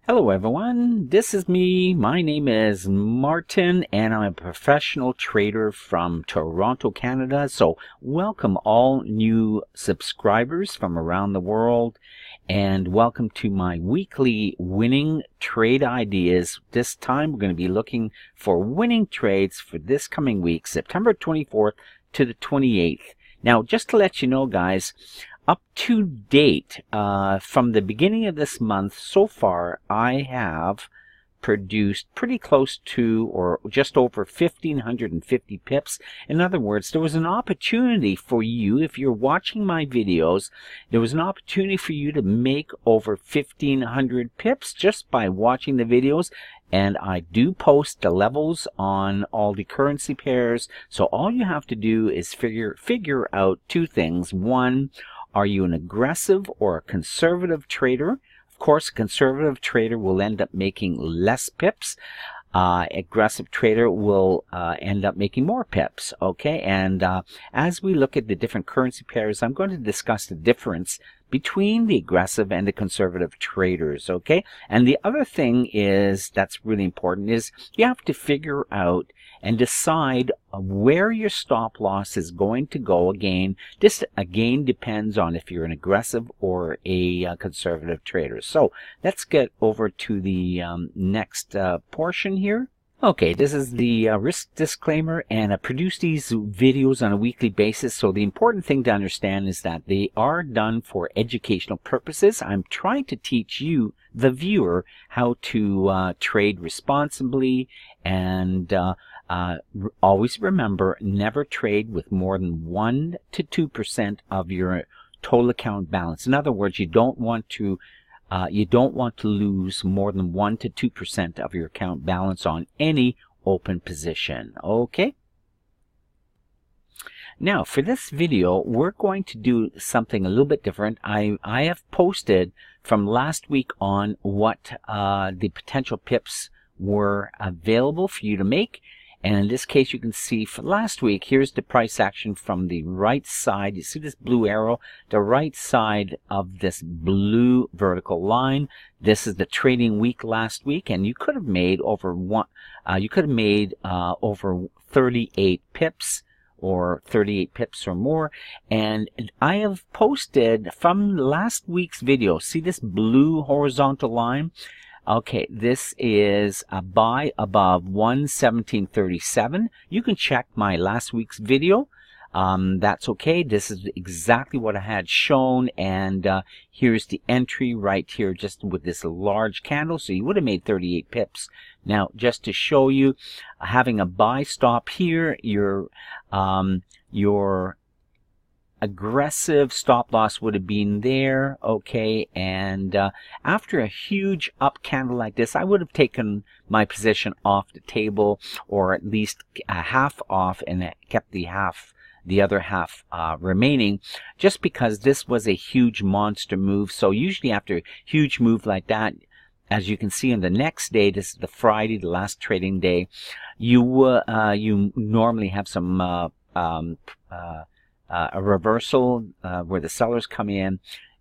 Hello everyone, this is me. My name is Martin and I'm a professional trader from Toronto, Canada. So welcome all new subscribers from around the world and welcome to my weekly winning trade ideas. This time we're going to be looking for winning trades for this coming week, September 24th to the 28th. Now, just to let you know, guys, up to date, from the beginning of this month so far, I have produced pretty close to or just over 1,550 pips. In other words, there was an opportunity for you, if you're watching my videos, there was an opportunity for you to make over 1,500 pips just by watching the videos. And I do post the levels on all the currency pairs. So all you have to do is figure out two things. One, are you an aggressive or a conservative trader? Of course, a conservative trader will end up making less pips. Aggressive trader will end up making more pips. Okay, and as we look at the different currency pairs, I'm going to discuss the difference between the aggressive and the conservative traders. Okay, and the other thing is that's really important is you have to figure out and decide where your stop loss is going to go. Again, this again depends on if you're an aggressive or a conservative trader. So let's get over to the next portion here. Okay, this is the risk disclaimer, and I produce these videos on a weekly basis, so the important thing to understand is that they are done for educational purposes. I'm trying to teach you, the viewer, how to trade responsibly, and always remember, never trade with more than 1 to 2% of your total account balance. In other words, you don't want to lose more than 1 to 2% of your account balance on any open position. Okay? Now, for this video, we're going to do something a little bit different. I have posted from last week on what the potential pips were available for you to make. And in this case, you can see for last week, here's the price action from the right side. You see this blue arrow, the right side of this blue vertical line. This is the trading week last week, and you could have made over over 38 pips or 38 pips or more. And I have posted from last week's video. See this blue horizontal line? Okay, this is a buy above 117.37. You can check my last week's video. That's okay. This is exactly what I had shown, and here's the entry right here, just with this large candle. So you would have made 38 pips. Now, just to show you, having a buy stop here, your aggressive stop loss would have been there. Okay, and after a huge up candle like this, I would have taken my position off the table, or at least a half off, and kept the other half remaining, just because this was a huge monster move. So usually after a huge move like that, as you can see on the next day, this is the Friday, the last trading day, you normally have some a reversal where the sellers come in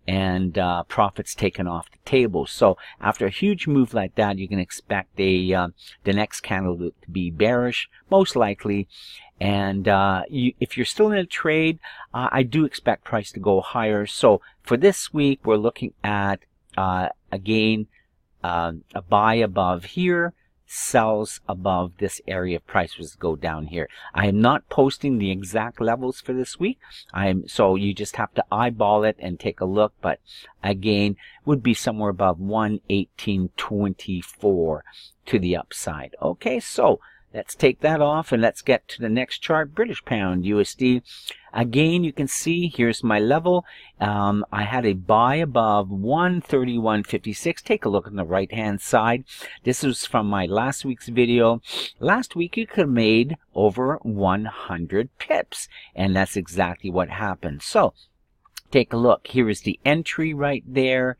and profits taken off the table. So after a huge move like that, you can expect the next candle to be bearish, most likely. And if you're still in a trade, I do expect price to go higher. So for this week, we're looking at again a buy above here, sells above this area of price was go down here. I am not posting the exact levels for this week. So you just have to eyeball it and take a look, but again, would be somewhere above 118.24 to the upside. Okay, so let's take that off and let's get to the next chart, British Pound USD. Again, you can see here's my level. I had a buy above 131.56. Take a look on the right hand side. This was from my last week's video. Last week you could have made over 100 pips, and that's exactly what happened. So take a look. Here is the entry right there,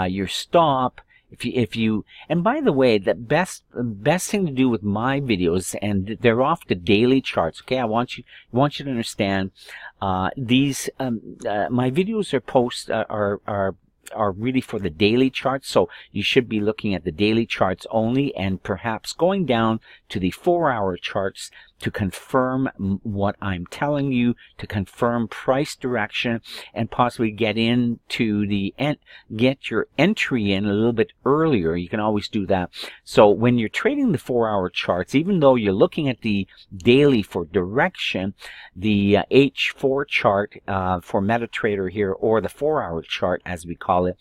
your stop. If you, and by the way, the best thing to do with my videos, and they're off the daily charts. Okay, I want you to understand, my videos are are really for the daily charts, so you should be looking at the daily charts only, and perhaps going down to the 4-hour charts to confirm what I'm telling you, to confirm price direction, and possibly get your entry in a little bit earlier. You can always do that. So when you're trading the 4-hour charts, even though you're looking at the daily for direction, the H4 chart for MetaTrader here, or the 4-hour chart as we call it,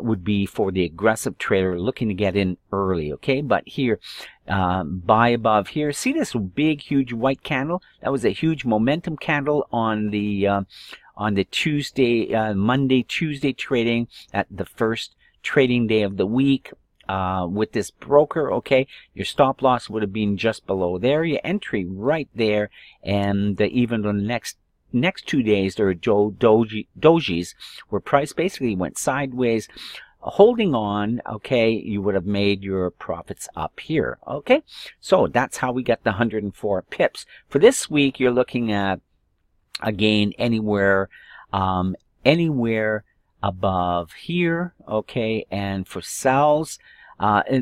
would be for the aggressive trader looking to get in early. Okay, but here, buy above here. See this big, huge white candle? That was a huge momentum candle on the Tuesday, Monday, Tuesday trading at the first trading day of the week. With this broker, okay, your stop loss would have been just below there, your entry right there, and even on the next 2 days there are dojis where price basically went sideways. Holding on, okay, you would have made your profits up here. Okay, so that's how we get the 104 pips. For this week, you're looking at, again, anywhere above here. Okay, and for sells,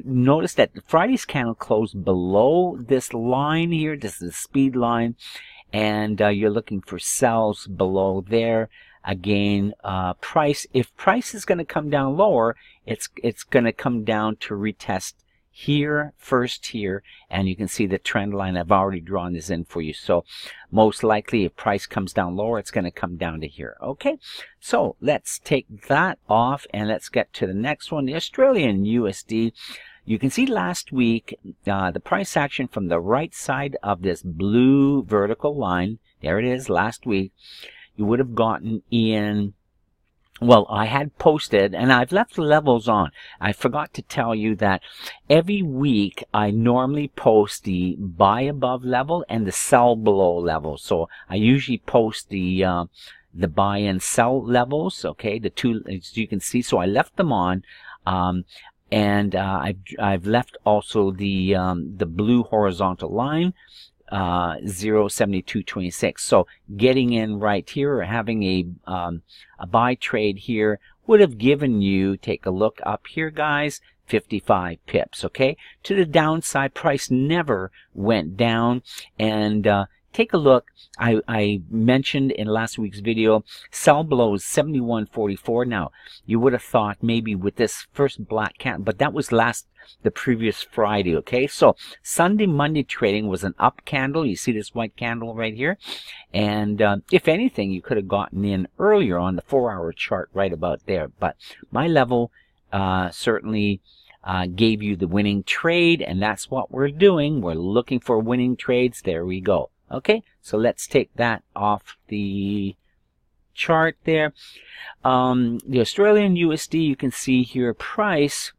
notice that Friday's candle closed below this line here. This is the speed line, and you're looking for sells below there. Again, if price is going to come down lower, it's going to come down to retest here first here, and you can see the trend line. I've already drawn this in for you. So most likely if price comes down lower, it's going to come down to here. Okay, so let's take that off and let's get to the next one, the Australian USD. You can see last week the price action from the right side of this blue vertical line. There it is. Last week you would have gotten in. Well, I had posted, and I've left the levels on. I forgot to tell you that every week I normally post the buy above level and the sell below level. So I usually post the buy and sell levels, okay, the two, as you can see. So I left them on, and I've left also the blue horizontal line, 0.7226. So getting in right here or having a buy trade here would have given you, take a look up here, guys, 55 pips. Okay, to the downside, price never went down. And take a look. I mentioned in last week's video, sell below is 71.44. Now, you would have thought maybe with this first black candle, but that was the previous Friday, okay? So Sunday, Monday trading was an up candle. You see this white candle right here. And if anything, you could have gotten in earlier on the 4-hour chart right about there. But my level certainly gave you the winning trade, and that's what we're doing. We're looking for winning trades. There we go. Okay, so let's take that off the chart there. The Australian USD, you can see here, price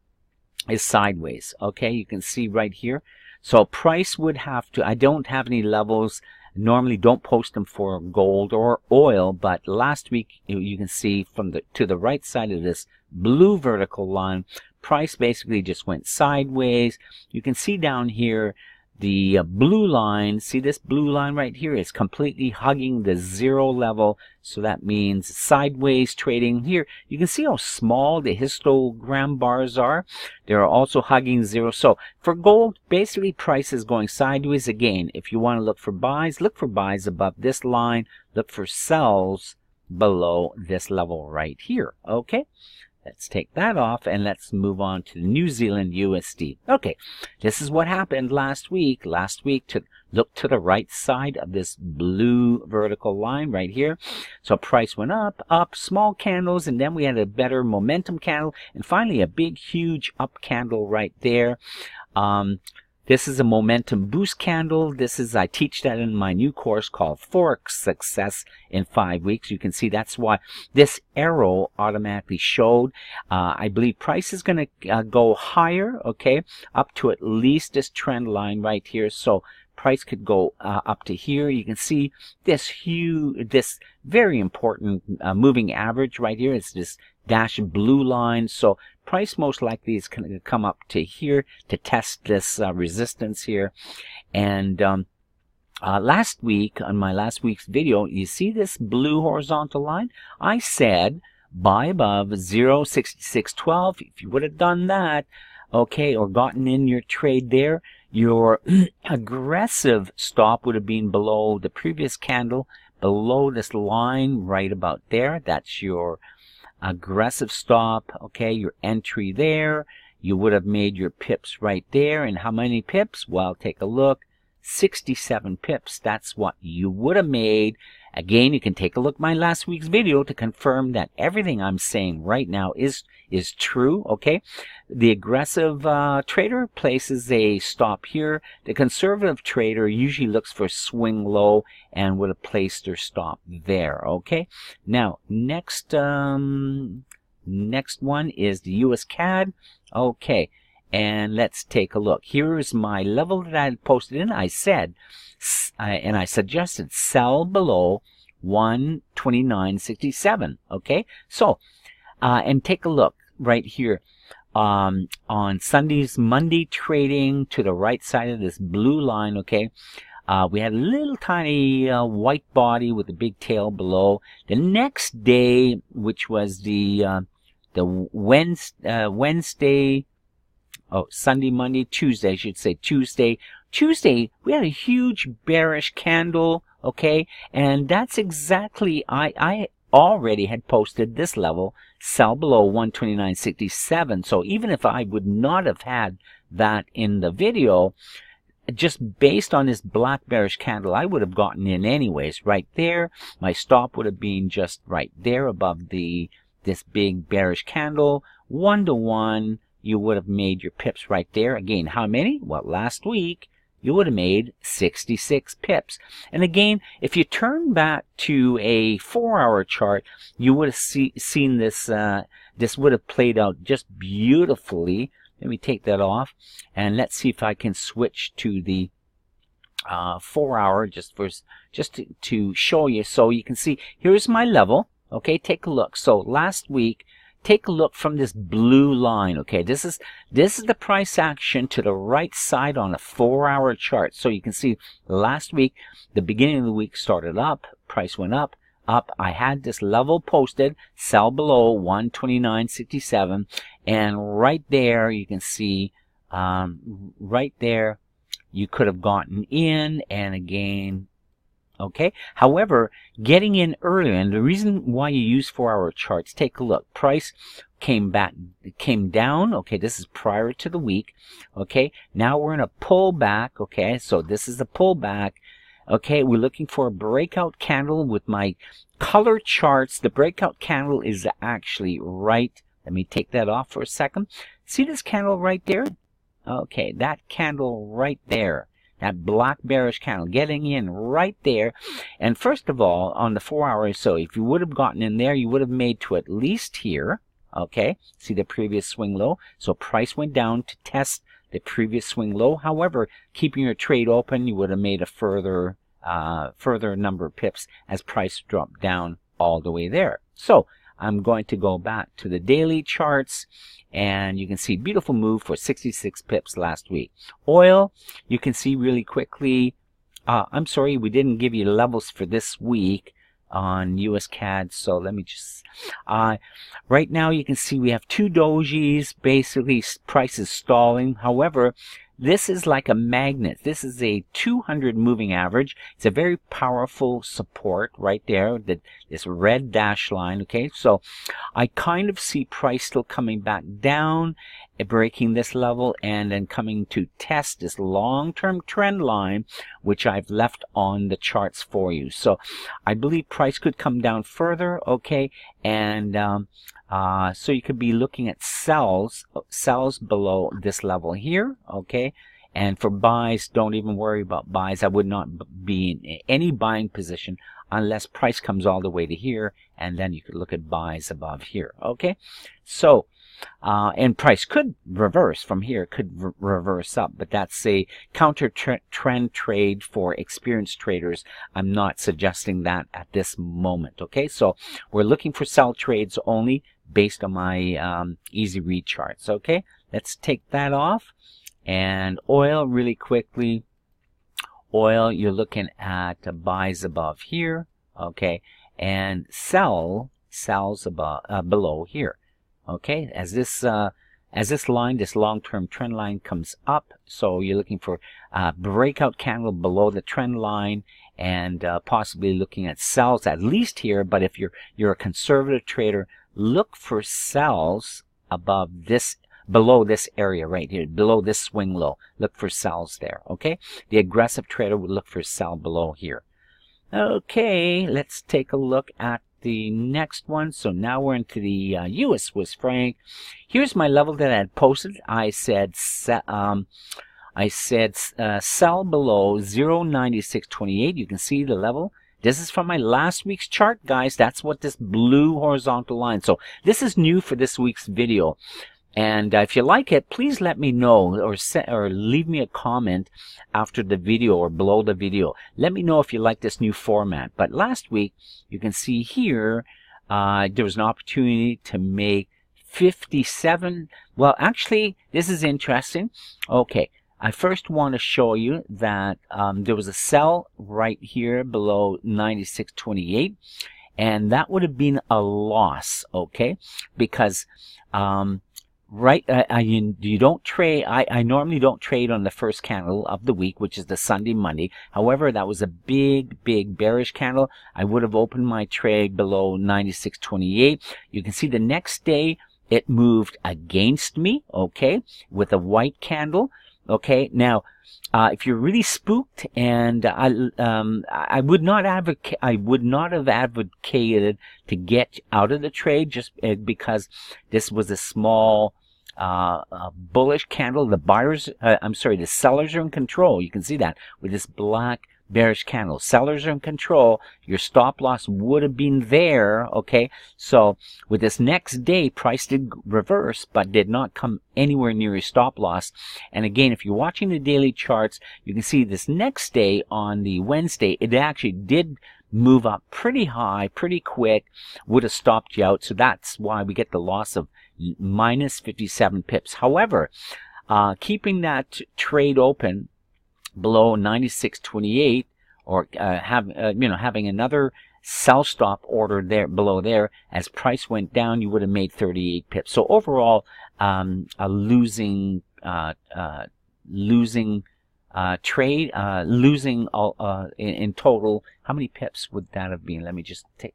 is sideways. Okay, you can see right here. So price would have to, I don't have any levels, normally don't post them for gold or oil, but last week you can see from to the right side of this blue vertical line, price basically just went sideways. You can see down here the blue line. See this blue line right here is completely hugging the zero level, so that means sideways trading. Here you can see how small the histogram bars are. They're also hugging zero. So for gold, basically price is going sideways. Again, if you want to look for buys above this line, look for sells below this level right here. Okay, let's take that off and let's move on to the New Zealand USD. Okay, this is what happened last week. Last week, to look to the right side of this blue vertical line right here. So price went up, small candles, and then we had a better momentum candle, and finally a big, huge up candle right there. This is a momentum boost candle. I teach that in my new course called Forex Success in 5 weeks. You can see that's why this arrow automatically showed. I believe price is going to go higher, okay, up to at least this trend line right here. So price could go up to here. You can see this very important moving average right here. It's this dashed blue line. So price most likely is going to come up to here to test this resistance here. And last week, on my last week's video, you see this blue horizontal line? I said buy above 0.6612. If you would have done that, okay, or gotten in your trade there, your aggressive stop would have been below the previous candle, below this line right about there. That's your aggressive stop, okay, your entry there. You would have made your pips right there. And how many pips? Well, take a look. 67 pips. That's what you would have made. Again, you can take a look at my last week's video to confirm that everything I'm saying right now is true, okay? The aggressive trader places a stop here. The conservative trader usually looks for swing low and would have placed their stop there, okay? Now, next one is the US CAD. Okay, and let's take a look. Here is my level that I had posted in. I said, and I suggested sell below 129.67. Okay, so and take a look right here on Sunday's Monday trading to the right side of this blue line. Okay, we had a little tiny white body with a big tail below. The next day, which was the Wednesday. Oh, Sunday, Monday, Tuesday, I should say Tuesday. Tuesday, we had a huge bearish candle, okay? And that's exactly, I already had posted this level, sell below 129.67. So even if I would not have had that in the video, just based on this black bearish candle, I would have gotten in anyways. Right there, my stop would have been just right there above this big bearish candle. 1-to-1. You would have made your pips right there. Again, how many? Well, last week, you would have made 66 pips. And again, if you turn back to a 4-hour chart, you would have seen this, this would have played out just beautifully. Let me take that off. And let's see if I can switch to the 4-hour just to show you. So you can see, here's my level. Okay, take a look. So last week, take a look from this blue line. Okay, this is the price action to the right side on a 4-hour chart. So you can see last week, the beginning of the week started up, price went up. I had this level posted, sell below 129.67, and right there you can see, right there you could have gotten in, and again. Okay. However, getting in earlier, and the reason why you use 4-hour charts, take a look. Price came down. Okay, this is prior to the week. Okay, now we're in a pullback. Okay, so this is a pullback. Okay, we're looking for a breakout candle with my color charts. The breakout candle is actually right. Let me take that off for a second. See this candle right there? Okay, that candle right there. That black bearish candle getting in right there. And first of all, on the 4-hour, so if you would have gotten in there, you would have made to at least here. Okay, see the previous swing low. So price went down to test the previous swing low. However, keeping your trade open, you would have made a further number of pips as price dropped down all the way there. So I'm going to go back to the daily charts, and you can see beautiful move for 66 pips last week. Oil, you can see really quickly. I'm sorry, we didn't give you levels for this week on US CAD, so let me just right now you can see we have 2 dojis. Basically, price is stalling. However, this is like a magnet. This is a 200 moving average. It's a very powerful support right there, this red dash line. Okay, so I kind of see price still coming back down, breaking this level, and then coming to test this long-term trend line, which I've left on the charts for you. So I believe price could come down further. Okay, and so you could be looking at sells below this level here. Okay, and for buys, don't even worry about buys. I would not be in any buying position unless price comes all the way to here, and then you could look at buys above here. Okay, so and price could reverse from here, could reverse up, but that's a counter trend trade for experienced traders. I'm not suggesting that at this moment. Okay, so we're looking for sell trades only based on my easy read charts. Okay, let's take that off. And oil, really quickly, oil, you're looking at buys above here. Okay, and sell sells above, below here. Okay, as this line, this long-term trend line comes up, so you're looking for a breakout candle below the trend line, and possibly looking at sells at least here. But if you're a conservative trader, look for sells above this, below this area right here, below this swing low. Look for sells there. Okay, the aggressive trader would look for sell below here. Okay, let's take a look at the next one. So now we're into the US Swiss franc. Here's my level that I had posted. I said sell below 0.9628. You can see the level. This is from my last week's chart, guys. That's what this blue horizontal line. So this is new for this week's video. And if you like it, please let me know, or leave me a comment after the video or below the video. Let me know if you like this new format. But last week, you can see here, there was an opportunity to make 57. Well, actually, this is interesting. Okay, I first want to show you that there was a sell right here below 96.28, and that would have been a loss. Okay, because right, you don't trade. I normally don't trade on the first candle of the week, which is the Sunday, Monday. However, that was a big bearish candle. I would have opened my trade below 96.28. You can see the next day it moved against me, okay, with a white candle. Okay, now if you're really spooked, and I would not have advocated to get out of the trade, just because this was a small bullish candle. The buyers, the sellers are in control. You can see that with this black bearish candle. Sellers are in control. Your stop loss would have been there. Okay, so with this next day, price did reverse, but did not come anywhere near your stop loss. And again, if you're watching the daily charts, you can see this next day on the Wednesday, it actually did move up pretty high, pretty quick, would have stopped you out. So that's why we get the loss of minus 57 pips. However, keeping that trade open below 96.28, or having another sell stop order there below there, as price went down, you would have made 38 pips. So overall, a losing trade, losing all in total. How many pips would that have been? Let me just take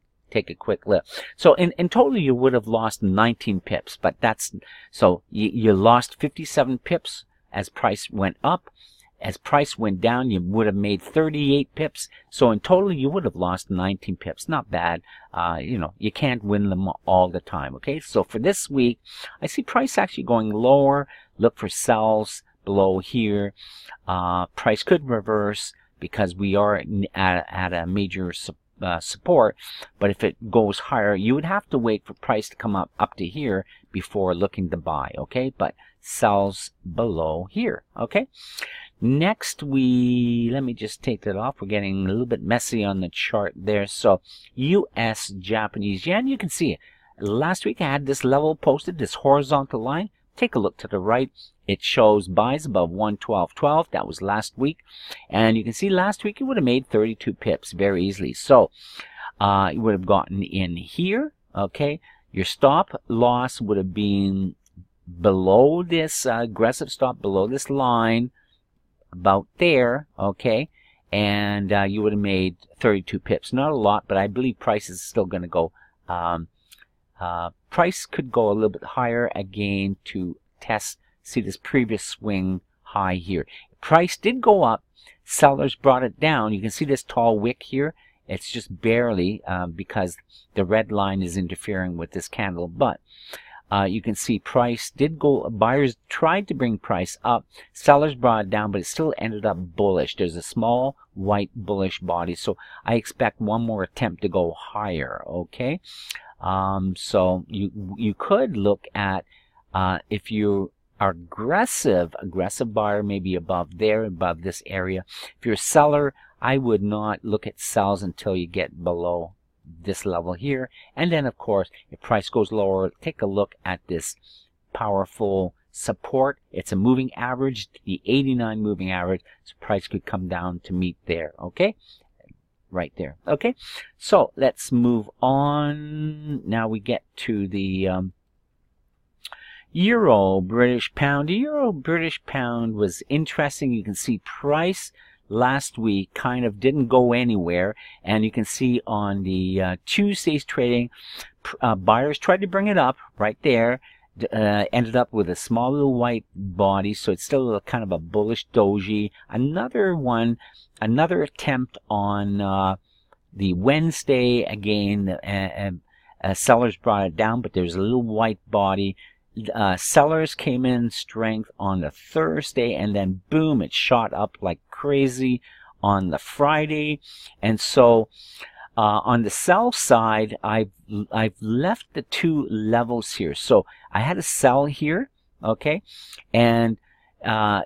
a quick look. So in total, you would have lost 19 pips, but that's, so you lost 57 pips as price went up. As price went down, you would have made 38 pips. So in total, you would have lost 19 pips. Not bad. You can't win them all the time. Okay, so for this week, I see price actually going lower. Look for sells below here. Price could reverse because we are at a major support. But if it goes higher, you would have to wait for price to come up to here before looking to buy. Okay, but sells below here. Okay. Next, let me just take that off. We're getting a little bit messy on the chart there. So US Japanese yen, you can see it. Last week I had this level posted, this horizontal line. Take a look to the right. It shows buys above 112.12. That was last week. And you can see last week you would have made 32 pips very easily. So you would have gotten in here. Okay. Your stop loss would have been below this aggressive stop, below this line, about there, okay, and you would have made 32 pips. Not a lot, but I believe price is still going to go. Price could go a little bit higher again to test, see this previous swing high here. Price did go up. Sellers brought it down. You can see this tall wick here. It's just barely because the red line is interfering with this candle, but you can see price did go, buyers tried to bring price up, sellers brought it down, but it still ended up bullish. There's a small white bullish body, so I expect one more attempt to go higher. Okay, so you could look at if you are aggressive buyer, maybe above there, above this area. If you're a seller, I would not look at sells until you get below this level here. And then of course, if price goes lower, take a look at this powerful support. It's a moving average, the 89 moving average, so price could come down to meet there. Okay, right there. Okay, so let's move on. Now we get to the Euro British Pound. The Euro British Pound was interesting. You can see price last week kind of didn't go anywhere, and you can see on the Tuesday's trading, buyers tried to bring it up right there. Ended up with a small little white body, so it's still kind of a bullish doji. Another one, another attempt on the Wednesday again. Sellers brought it down, but there's a little white body. Sellers came in strength on the Thursday, and then boom, it shot up like crazy on the Friday. And so on the sell side, I've left the two levels here. So I had a sell here, okay, and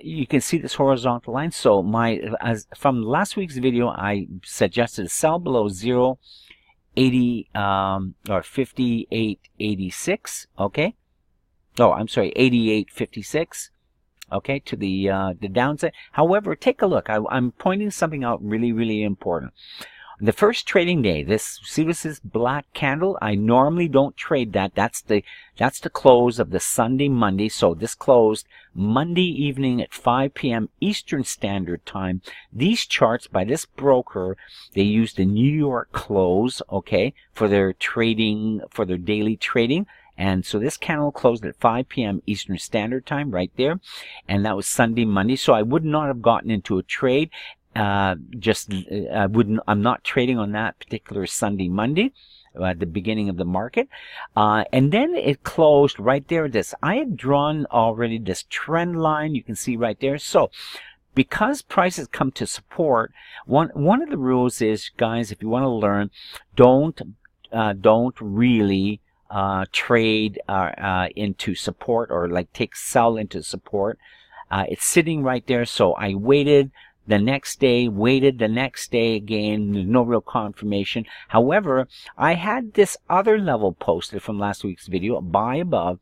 you can see this horizontal line. So from last week's video, I suggested a sell below 0.80 or 58.86, okay. Oh, I'm sorry, 88.56. Okay, to the downside. However, take a look. I'm pointing something out really important. The first trading day, see this black candle? I normally don't trade that. That's the close of the Sunday, Monday. So this closed Monday evening at 5 p.m. Eastern Standard Time. These charts by this broker, they used the New York close, okay, for their trading, for their daily trading. And so this candle closed at 5 p.m. Eastern Standard Time right there. And that was Sunday, Monday. So I would not have gotten into a trade. I'm not trading on that particular Sunday, Monday, at the beginning of the market. And then it closed right there. I had drawn already this trend line. You can see right there. So because prices come to support, one of the rules is, guys, if you want to learn, don't really trade into support, or like sell into support. It's sitting right there. So I waited the next day, waited the next day again. There's no real confirmation. However, I had this other level posted from last week's video, buy above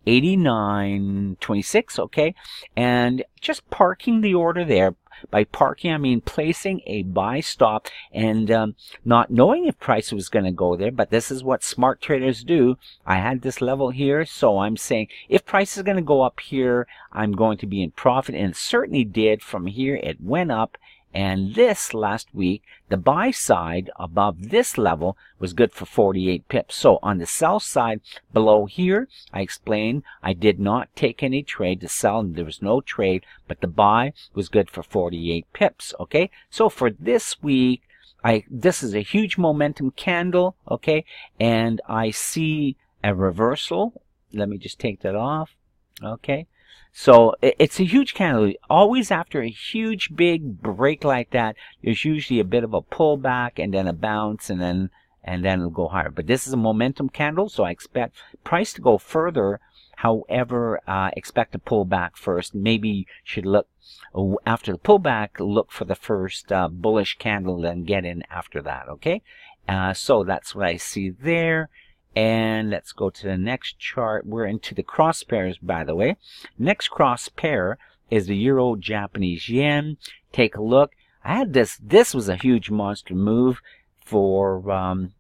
89.26, okay, and just parking the order there. By parking, I mean placing a buy stop, and not knowing if price was going to go there, but this is what smart traders do. I had this level here, so I'm saying if price is going to go up here, I'm going to be in profit, and it certainly did. From here, it went up. And this last week, the buy side above this level was good for 48 pips. So on the sell side below here, I explained I did not take any trade to sell, and there was no trade, but the buy was good for 48 pips. Okay, so for this week, this is a huge momentum candle. Okay, and I see a reversal. Let me just take that off. Okay. So it's a huge candle. Always after a huge big break like that, there's usually a bit of a pullback and then a bounce, and then it'll go higher. But this is a momentum candle, so I expect price to go further. However, expect a pullback first. Maybe you should look after the pullback, look for the first bullish candle, then get in after that. Okay, so that's what I see there. And let's go to the next chart. We're into the cross pairs, by the way. Next cross pair is the Euro Japanese Yen. Take a look. I had this was a huge monster move for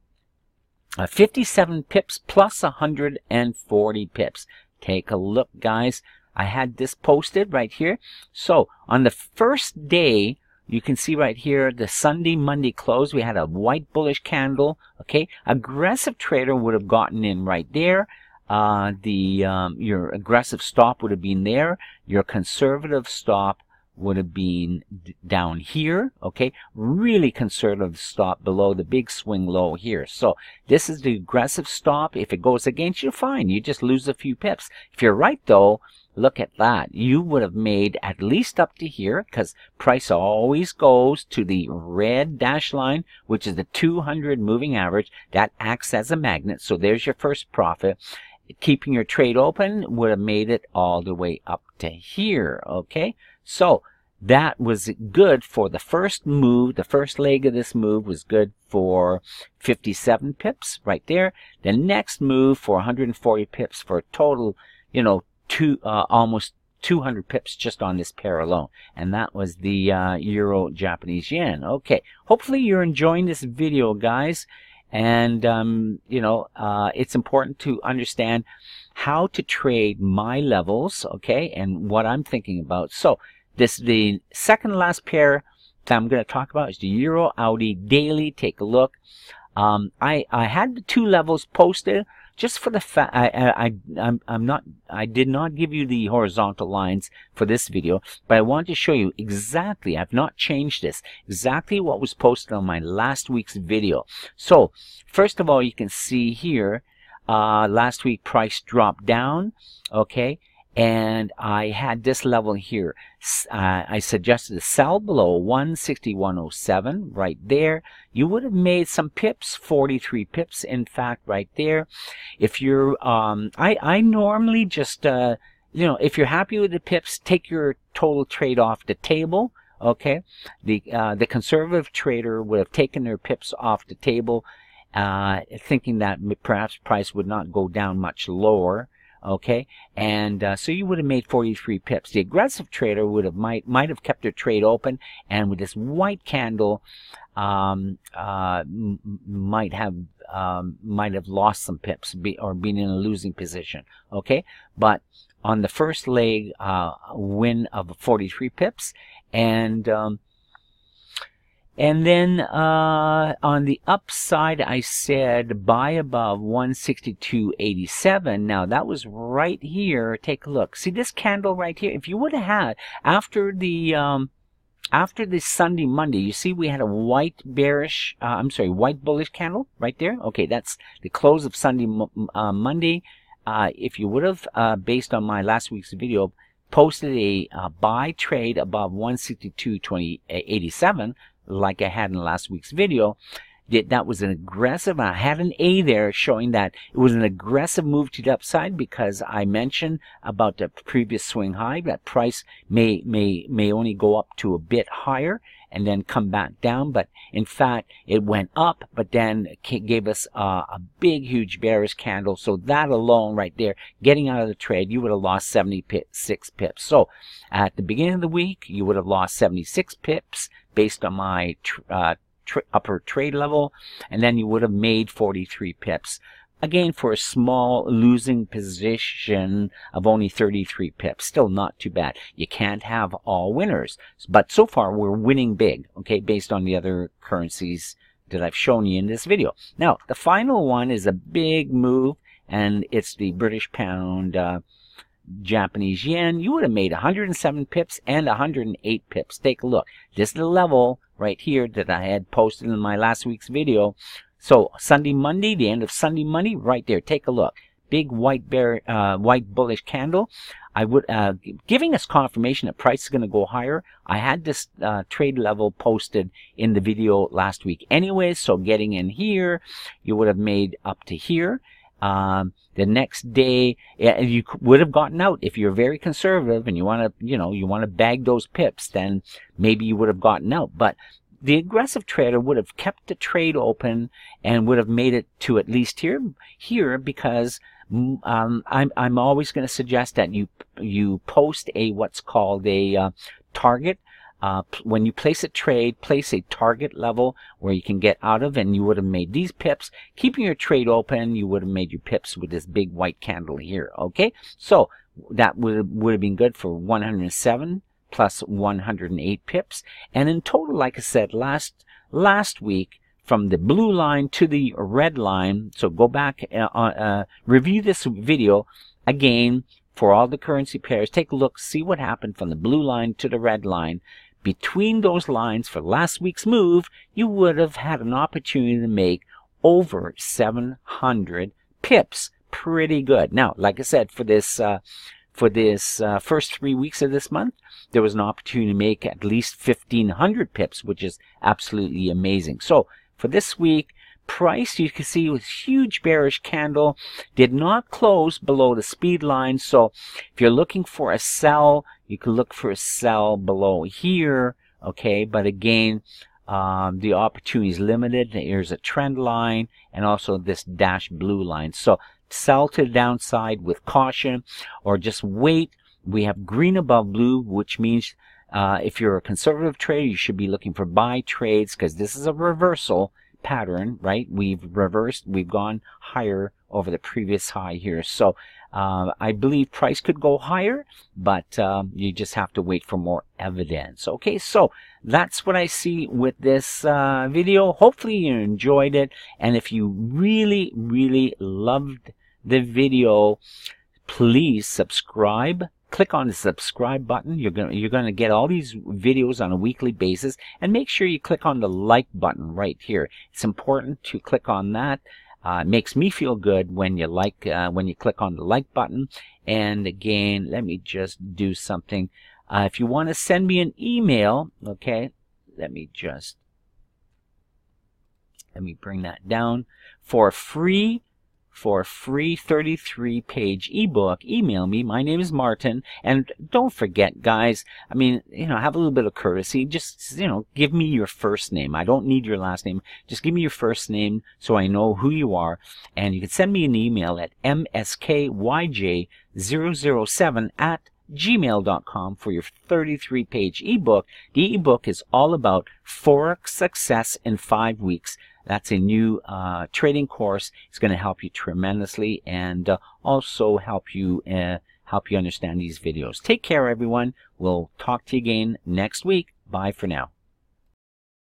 57 pips plus 140 pips. Take a look, guys. I had this posted right here. So on the first day, you can see right here, the Sunday, Monday close, we had a white bullish candle, okay? Aggressive trader would have gotten in right there. Your aggressive stop would have been there. Your conservative stop would have been down here, okay? Really conservative stop below the big swing low here. So this is the aggressive stop. If it goes against you, fine. You just lose a few pips. If you're right, though, look at that. You would have made at least up to here, because price always goes to the red dash line, which is the 200 moving average. That acts as a magnet. So there's your first profit. Keeping your trade open would have made it all the way up to here. Okay, so that was good for the first move. The first leg of this move was good for 57 pips right there. The next move for 140 pips for a total, you know, almost 200 pips just on this pair alone, and that was the Euro Japanese yen. Okay, hopefully you're enjoying this video, guys, and you know, it's important to understand how to trade my levels, okay, and what I'm thinking about. So the second last pair that I'm going to talk about is the Euro Audi daily. Take a look. I had the two levels posted just for the fact I did not give you the horizontal lines for this video, but I want to show you exactly, I've not changed this, exactly what was posted on my last week's video. So first of all, you can see here, last week price dropped down, okay, and I had this level here. I suggested to sell below 161.07 right there. You would have made some pips, 43 pips in fact right there. If you're I normally just you know, if you're happy with the pips, take your total trade off the table, okay. The conservative trader would have taken their pips off the table, thinking that perhaps price would not go down much lower. Okay, and so you would have made 43 pips. The aggressive trader would have might have kept their trade open, and with this white candle, might have lost some pips, or been in a losing position. Okay, but on the first leg, win of 43 pips, and then on the upside, I said buy above 162.87. Now that was right here. Take a look. See this candle right here? If you would have had after the Sunday Monday, you see we had a white bearish, white bullish candle right there. Okay, that's the close of Sunday Monday. If you would have, based on my last week's video, posted a buy trade above 162.87. like I had in last week's video, that was an aggressive, I had an A there showing that it was an aggressive move to the upside, because I mentioned about the previous swing high, that price may only go up to a bit higher and then come back down, but in fact it went up, but then gave us a big huge bearish candle. So that alone right there, getting out of the trade, you would have lost 76 pips. So at the beginning of the week, you would have lost 76 pips based on my upper trade level, and then you would have made 43 pips. Again, for a small losing position of only 33 pips. Still not too bad. You can't have all winners. But so far, we're winning big, okay, based on the other currencies that I've shown you in this video. Now, the final one is a big move, and it's the British pound, Japanese yen. You would have made 107 pips and 108 pips. Take a look. This is the level right here that I had posted in my last week's video. So Sunday Monday, the end of Sunday Monday, right there. Take a look. Big white bullish candle. I would giving us confirmation that price is going to go higher. I had this trade level posted in the video last week anyway. So getting in here, you would have made up to here. The next day, you would have gotten out. If you're very conservative and you want to, you want to bag those pips, then maybe you would have gotten out. But the aggressive trader would have kept the trade open and would have made it to at least here, because I'm always going to suggest that you post what's called a target. When you place a trade, place a target level where you can get out of, and you would have made these pips. Keeping your trade open, you would have made your pips with this big white candle here, okay? So that would have been good for 107 plus 108 pips. And in total, like I said, last week, from the blue line to the red line, so go back, review this video again for all the currency pairs. Take a look, see what happened from the blue line to the red line. Between those lines for last week's move, you would have had an opportunity to make over 700 pips. Pretty good. Now, like I said, for this first 3 weeks of this month, there was an opportunity to make at least 1,500 pips, which is absolutely amazing. So for this week, price, you can see, was huge bearish candle, did not close below the speed line. So if you're looking for a sell, you can look for a sell below here, okay? But again, the opportunity is limited. Here's a trend line and also this dash blue line. So sell to the downside with caution, or just wait We have green above blue, which means if you're a conservative trader, you should be looking for buy trades, because this is a reversal pattern, right? We've reversed, we've gone higher over the previous high here. So I believe price could go higher, but you just have to wait for more evidence. Okay, so that's what I see with this video. Hopefully you enjoyed it, and if you really, really loved the video, please subscribe. Click on the subscribe button. You're gonna get all these videos on a weekly basis, and make sure you click on the like button right here. It's important to click on that. It makes me feel good when you when you click on the like button. And again, let me just do something. If you want to send me an email, okay, let me bring that down. For a free 33-page ebook, email me. My name is Martin. And don't forget, guys, I mean, have a little bit of courtesy. Just, give me your first name. I don't need your last name. Just give me your first name so I know who you are. And you can send me an email at mskyj007@gmail.com for your 33-page ebook. The ebook is all about Forex success in 5 weeks. That's a new trading course. It's going to help you tremendously, and also help you understand these videos. Take care, everyone. We'll talk to you again next week. Bye for now.